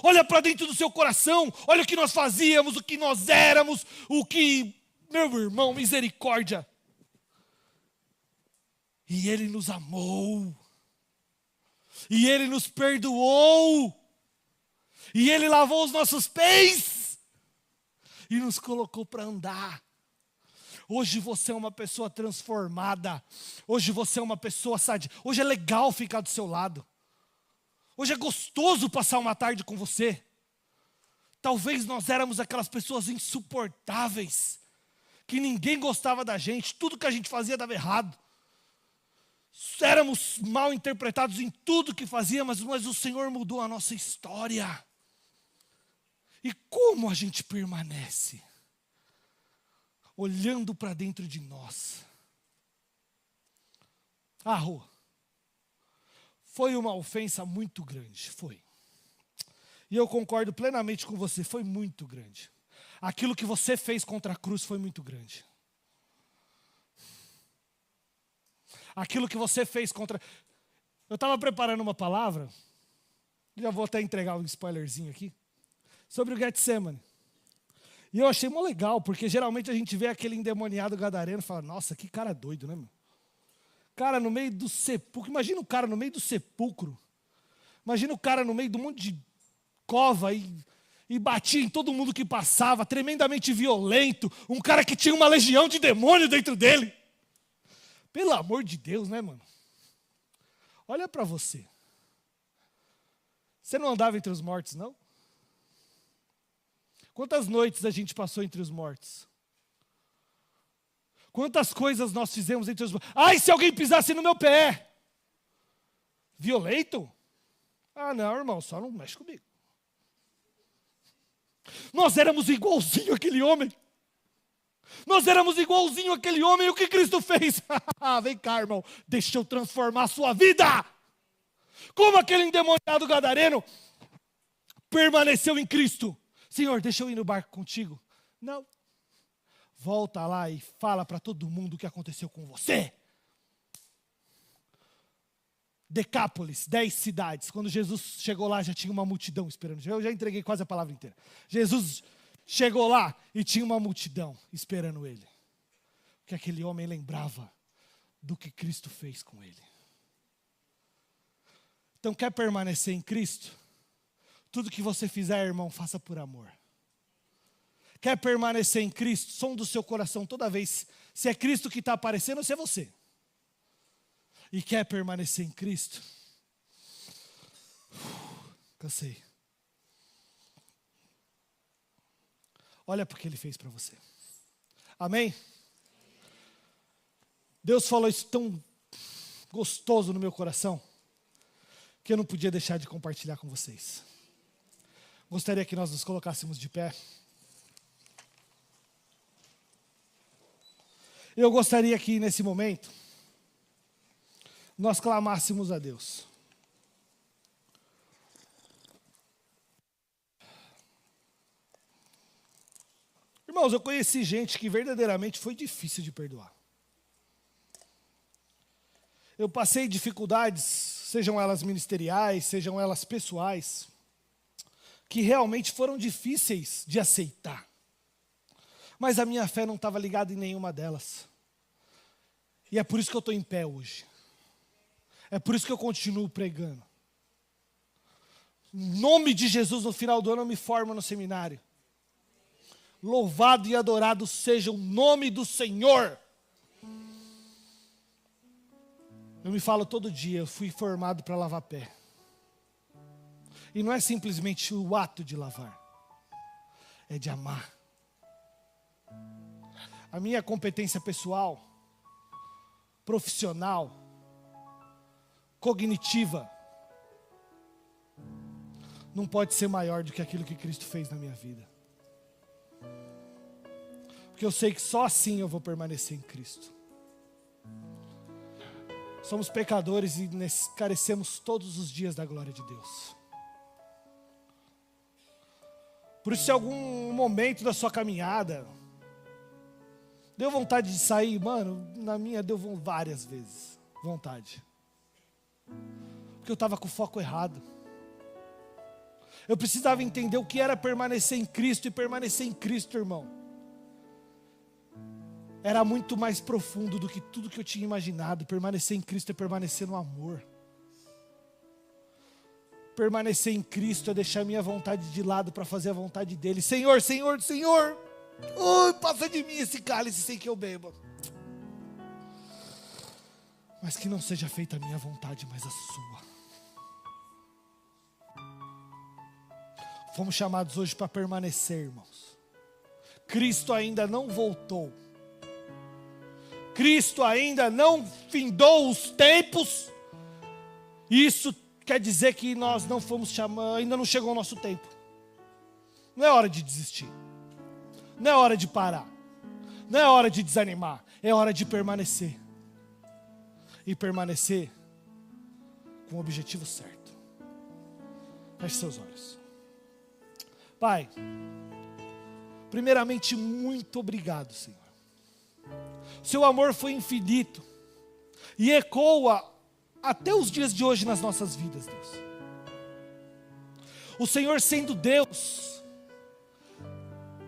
Olha para dentro do seu coração, olha o que nós fazíamos, o que nós éramos, o que... Meu irmão, misericórdia. E Ele nos amou. E Ele nos perdoou. E Ele lavou os nossos pés. E nos colocou para andar. Hoje você é uma pessoa transformada. Hoje você é uma pessoa sadia. Hoje é legal ficar do seu lado. Hoje é gostoso passar uma tarde com você. Talvez nós éramos aquelas pessoas insuportáveis, que ninguém gostava da gente, tudo que a gente fazia dava errado. Éramos mal interpretados em tudo que fazíamos, mas o Senhor mudou a nossa história. E como a gente permanece? Olhando para dentro de nós. Rô, foi uma ofensa muito grande, foi. E eu concordo plenamente com você, foi muito grande. Aquilo que você fez contra a cruz foi muito grande. Aquilo que você fez contra... Eu estava preparando uma palavra, já vou até entregar um spoilerzinho aqui, sobre o Getsemane. E eu achei mó legal, porque geralmente a gente vê aquele endemoniado gadareno e fala, nossa, que cara doido, né, meu? Cara no meio do sepulcro, imagina o cara no meio do sepulcro. Imagina o cara no meio de um monte de cova e batia em todo mundo que passava, tremendamente violento, um cara que tinha uma legião de demônio dentro dele. Pelo amor de Deus, né, mano? Olha para você. Você não andava entre os mortos, não? Quantas noites a gente passou entre os mortos? Quantas coisas nós fizemos entre os mortos? Ai, se alguém pisasse no meu pé! Violento? Ah, não, irmão, só não mexe comigo. Nós éramos igualzinho aquele homem. Nós éramos igualzinho aquele homem. E o que Cristo fez? Vem cá, irmão. Deixa eu transformar a sua vida. Como aquele endemoniado gadareno permaneceu em Cristo. Senhor, deixa eu ir no barco contigo. Não. Volta lá e fala para todo mundo o que aconteceu com você. Decápolis, 10 cidades. Quando Jesus chegou lá, já tinha uma multidão esperando. Eu já entreguei quase a palavra inteira. Jesus chegou lá e tinha uma multidão esperando ele. Porque aquele homem lembrava do que Cristo fez com ele. Então, quer permanecer em Cristo? Tudo que você fizer, irmão, faça por amor. Quer permanecer em Cristo? Som do seu coração toda vez. Se é Cristo que está aparecendo, ou se é você. E quer permanecer em Cristo? Cansei. Olha para o que Ele fez para você. Amém? Deus falou isso tão gostoso no meu coração, que eu não podia deixar de compartilhar com vocês. Gostaria que nós nos colocássemos de pé. Eu gostaria que nesse momento nós clamássemos a Deus. Irmãos, eu conheci gente que verdadeiramente foi difícil de perdoar. Eu passei dificuldades, sejam elas ministeriais, sejam elas pessoais, que realmente foram difíceis de aceitar. Mas a minha fé não estava ligada em nenhuma delas. E é por isso que eu estou em pé hoje. É por isso que eu continuo pregando. Em nome de Jesus, no final do ano eu me formo no seminário. Louvado e adorado seja o nome do Senhor. Eu me falo todo dia, eu fui formado para lavar pé. E não é simplesmente o ato de lavar. É de amar. A minha competência pessoal, profissional, cognitiva, não pode ser maior do que aquilo que Cristo fez na minha vida. Porque eu sei que só assim eu vou permanecer em Cristo. Somos pecadores e carecemos todos os dias da glória de Deus. Por isso, se algum momento da sua caminhada deu vontade de sair, mano, na minha deu várias vezes vontade. Porque eu estava com o foco errado. Eu precisava entender o que era permanecer em Cristo, e permanecer em Cristo, irmão, era muito mais profundo do que tudo que eu tinha imaginado. Permanecer em Cristo é permanecer no amor. Permanecer em Cristo é deixar minha vontade de lado para fazer a vontade dele. Senhor, Senhor, Senhor, passa de mim esse cálice sem que eu beba. Mas que não seja feita a minha vontade, mas a sua. Fomos chamados hoje para permanecer, irmãos. Cristo ainda não voltou. Cristo ainda não findou os tempos. Isso quer dizer que nós não fomos chamados, ainda não chegou o nosso tempo. Não é hora de desistir. Não é hora de parar. Não é hora de desanimar. É hora de permanecer. E permanecer com o objetivo certo. Feche seus olhos. Pai, primeiramente, muito obrigado, Senhor. Seu amor foi infinito e ecoa até os dias de hoje nas nossas vidas, Deus. O Senhor, sendo Deus,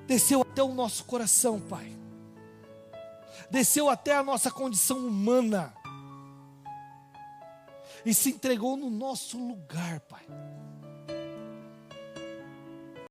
desceu até o nosso coração, Pai. Desceu até a nossa condição humana e se entregou no nosso lugar, Pai.